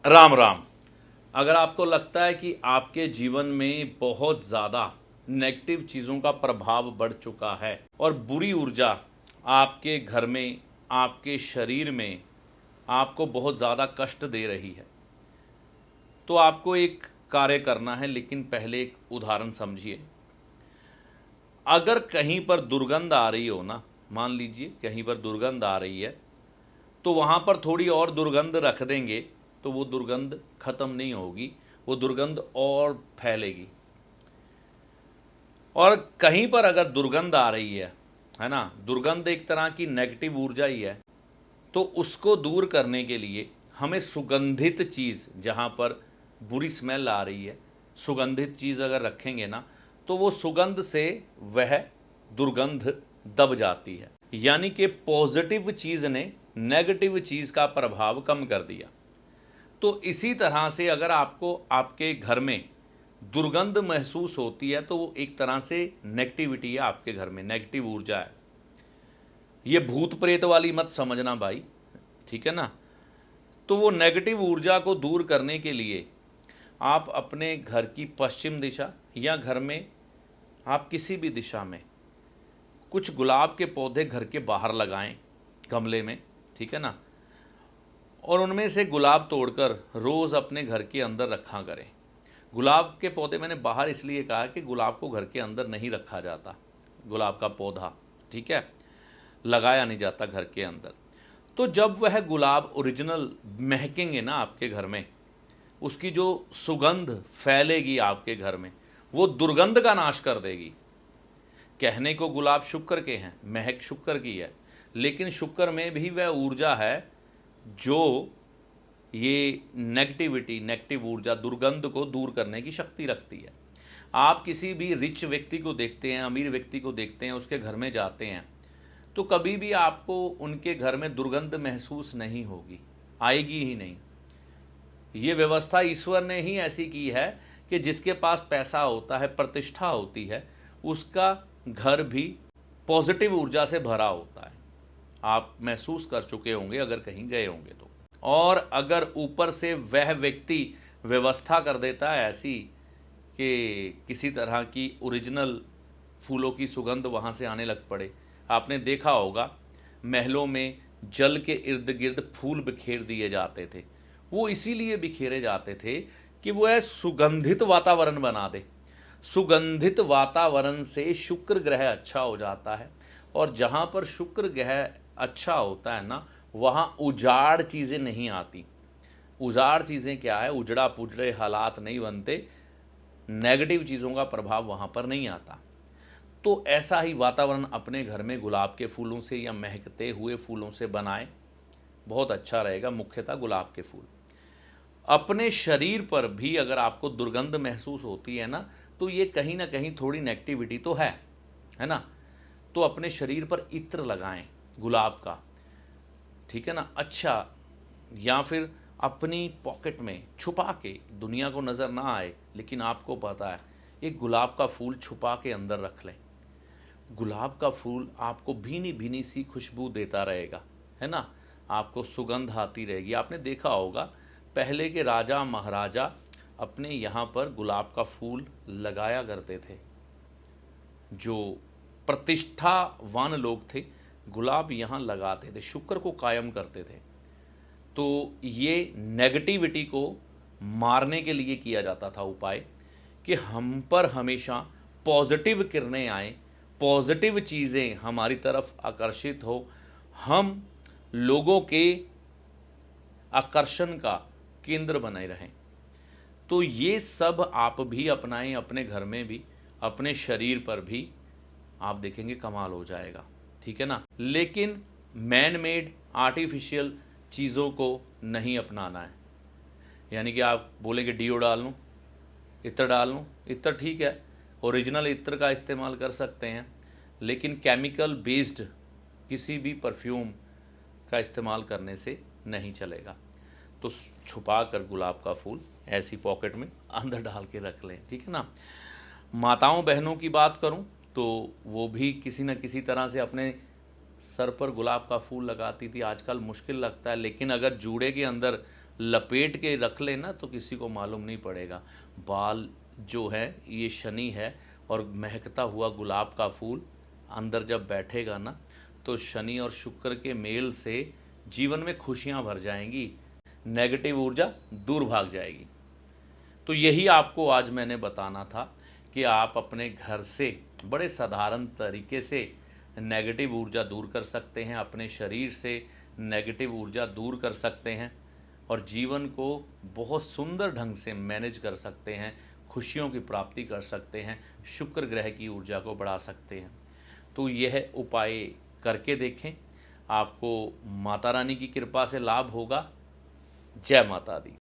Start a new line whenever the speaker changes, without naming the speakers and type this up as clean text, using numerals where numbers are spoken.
राम राम। अगर आपको लगता है कि आपके जीवन में बहुत ज़्यादा नेगेटिव चीज़ों का प्रभाव बढ़ चुका है और बुरी ऊर्जा आपके घर में, आपके शरीर में आपको बहुत ज़्यादा कष्ट दे रही है, तो आपको एक कार्य करना है। लेकिन पहले एक उदाहरण समझिए। अगर कहीं पर दुर्गंध आ रही हो ना, मान लीजिए कहीं पर दुर्गंध आ रही है, तो वहाँ पर थोड़ी और दुर्गंध रख देंगे तो वो दुर्गंध खत्म नहीं होगी, वो दुर्गंध और फैलेगी। और कहीं पर अगर दुर्गंध आ रही है ना, दुर्गंध एक तरह की नेगेटिव ऊर्जा ही है, तो उसको दूर करने के लिए हमें सुगंधित चीज़, जहाँ पर बुरी स्मेल आ रही है, सुगंधित चीज़ अगर रखेंगे ना, तो वो सुगंध से वह दुर्गंध दब जाती है। यानी कि पॉजिटिव चीज़ ने नेगेटिव चीज़ का प्रभाव कम कर दिया। तो इसी तरह से अगर आपको आपके घर में दुर्गंध महसूस होती है, तो वो एक तरह से नेगेटिविटी है, आपके घर में नेगेटिव ऊर्जा है। ये भूत प्रेत वाली मत समझना भाई, ठीक है ना। तो वो नेगेटिव ऊर्जा को दूर करने के लिए आप अपने घर की पश्चिम दिशा या घर में आप किसी भी दिशा में कुछ गुलाब के पौधे घर के बाहर लगाएं, गमले में, ठीक है ना। और उनमें से गुलाब तोड़कर रोज़ अपने घर के अंदर रखा करें। गुलाब के पौधे मैंने बाहर इसलिए कहा कि गुलाब को घर के अंदर नहीं रखा जाता, गुलाब का पौधा, ठीक है, लगाया नहीं जाता घर के अंदर। तो जब वह गुलाब ओरिजिनल महकेंगे ना आपके घर में, उसकी जो सुगंध फैलेगी आपके घर में, वो दुर्गंध का नाश कर देगी। कहने को गुलाब शुक्र के हैं, महक शुक्र की है, लेकिन शुक्र में भी वह ऊर्जा है जो ये नेगेटिविटी, नेगेटिव ऊर्जा, दुर्गंध को दूर करने की शक्ति रखती है। आप किसी भी रिच व्यक्ति को देखते हैं, अमीर व्यक्ति को देखते हैं, उसके घर में जाते हैं, तो कभी भी आपको उनके घर में दुर्गंध महसूस नहीं होगी, आएगी ही नहीं। ये व्यवस्था ईश्वर ने ही ऐसी की है कि जिसके पास पैसा होता है, प्रतिष्ठा होती है, उसका घर भी पॉजिटिव ऊर्जा से भरा होता है। आप महसूस कर चुके होंगे अगर कहीं गए होंगे तो। और अगर ऊपर से वह व्यक्ति व्यवस्था कर देता है ऐसी कि किसी तरह की ओरिजिनल फूलों की सुगंध वहाँ से आने लग पड़े। आपने देखा होगा महलों में जल के इर्द गिर्द फूल बिखेर दिए जाते थे। वो इसीलिए बिखेरे जाते थे कि वो सुगंधित वातावरण बना दे। सुगंधित वातावरण से शुक्र ग्रह अच्छा हो जाता है, और जहाँ पर शुक्र ग्रह अच्छा होता है ना, वहाँ उजाड़ चीज़ें नहीं आती। उजाड़ चीज़ें क्या है, उजड़ा पुजड़े हालात नहीं बनते, नेगेटिव चीज़ों का प्रभाव वहाँ पर नहीं आता। तो ऐसा ही वातावरण अपने घर में गुलाब के फूलों से या महकते हुए फूलों से बनाएं, बहुत अच्छा रहेगा। मुख्यतः गुलाब के फूल। अपने शरीर पर भी अगर आपको दुर्गंध महसूस होती है ना, तो ये कहीं ना कहीं थोड़ी नेगेटिविटी तो है ना। तो अपने शरीर पर इत्र लगाएं गुलाब का, ठीक है ना, अच्छा। या फिर अपनी पॉकेट में छुपा के, दुनिया को नज़र ना आए लेकिन आपको पता है, एक गुलाब का फूल छुपा के अंदर रख लें। गुलाब का फूल आपको भीनी भीनी सी खुशबू देता रहेगा, है ना, आपको सुगंध आती रहेगी। आपने देखा होगा पहले के राजा महाराजा अपने यहाँ पर गुलाब का फूल लगाया करते थे। जो प्रतिष्ठावान लोग थे, गुलाब यहाँ लगाते थे, शुक्र को कायम करते थे। तो ये नेगेटिविटी को मारने के लिए किया जाता था उपाय, कि हम पर हमेशा पॉजिटिव किरणें आएँ, पॉजिटिव चीज़ें हमारी तरफ आकर्षित हो, हम लोगों के आकर्षण का केंद्र बने रहें। तो ये सब आप भी अपनाएं, अपने घर में भी, अपने शरीर पर भी, आप देखेंगे कमाल हो जाएगा, ठीक है ना। लेकिन मैन मेड आर्टिफिशियल चीज़ों को नहीं अपनाना है। यानी कि आप बोलेंगे डीओ डाल लूँ, इत्र डाल लूँ, इत्र ठीक है, ओरिजिनल इत्र का इस्तेमाल कर सकते हैं, लेकिन केमिकल बेस्ड किसी भी परफ्यूम का इस्तेमाल करने से नहीं चलेगा। तो छुपा कर गुलाब का फूल ऐसी पॉकेट में अंदर डाल के रख लें, ठीक है ना। माताओं बहनों की बात करूं तो वो भी किसी न किसी तरह से अपने सर पर गुलाब का फूल लगाती थी। आजकल मुश्किल लगता है, लेकिन अगर जूड़े के अंदर लपेट के रख लेना तो किसी को मालूम नहीं पड़ेगा। बाल जो है ये शनि है, और महकता हुआ गुलाब का फूल अंदर जब बैठेगा ना, तो शनि और शुक्र के मेल से जीवन में खुशियां भर जाएंगी, नेगेटिव ऊर्जा दूर भाग जाएगी। तो यही आपको आज मैंने बताना था कि आप अपने घर से बड़े साधारण तरीके से नेगेटिव ऊर्जा दूर कर सकते हैं, अपने शरीर से नेगेटिव ऊर्जा दूर कर सकते हैं, और जीवन को बहुत सुंदर ढंग से मैनेज कर सकते हैं, खुशियों की प्राप्ति कर सकते हैं, शुक्र ग्रह की ऊर्जा को बढ़ा सकते हैं। तो यह उपाय करके देखें, आपको माता रानी की कृपा से लाभ होगा। जय माता दी।